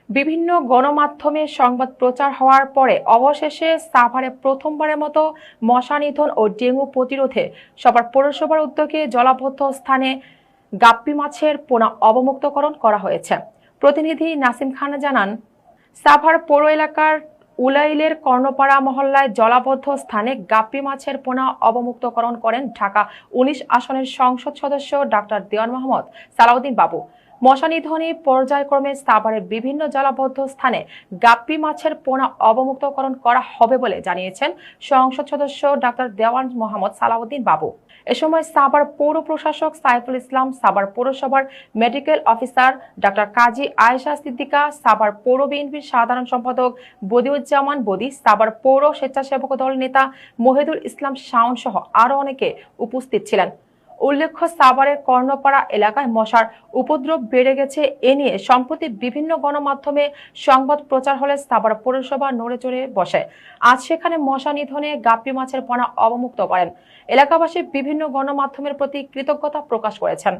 বিভিন্ন গণমাধ্যমে সংবাদ প্রচার হওয়ার পরে অবশেষে সাভারে প্রথমবারের মতো মশা নিধন ও ডেঙ্গু প্রতিরোধে সাভার পৌরসভার উদ্যোগে জলাবদ্ধ স্থানে গাপ্পি মাছের পোনা অবমুক্তকরণ করা হয়েছে। প্রতিনিধি নাসিম খান জানান, সাভার পৌর এলাকার উলাইলের কর্ণপাড়া মহল্লায় জলাবদ্ধ স্থানে গাপ্পি মাছের পোনা অবমুক্তকরণ করেন ঢাকা ১৯ আসনের সংসদ সদস্য ডাক্তার দেওয়ান মোহাম্মদ সালাউদ্দিন বাবু। মশা নিধনে পর্যায়ক্রমে সাভারের বিভিন্ন জলাবদ্ধ স্থানে গাপ্পি মাছের পোনা অবমুক্তকরণ করা হবে বলে জানিয়েছেন সংসদ সদস্য ডাক্তার দেওয়ান মোহাম্মদ সালাউদ্দিন বাবু। এ সময় সাভার পৌর প্রশাসক সাইফুল ইসলাম, সাভার পৌরসভার মেডিকেল অফিসার ডাক্তার কাজী আয়েশা সিদ্দিকা, সাভার পৌর বিএনপির সাধারণ সম্পাদক বদিউজ্জামান বদি, সাভার পৌর স্বেচ্ছাসেবক দল নেতা মহিদুল ইসলাম শাওন সহ আরো অনেকে উপস্থিত ছিলেন। উল্লেখ্য, সাভারের কর্ণপাড়া এলাকায় মশার উপদ্রব বেড়ে গেছে। এ নিয়ে সম্প্রতি বিভিন্ন গণমাধ্যমে সংবাদ প্রচার হলে সাভার পৌরসভা নড়েচড়ে বসে। আজ সেখানে মশা নিধনে গাপ্পি মাছের পোনা অবমুক্ত করেন। এলাকাবাসী বিভিন্ন গণমাধ্যমের প্রতি কৃতজ্ঞতা প্রকাশ করেছেন।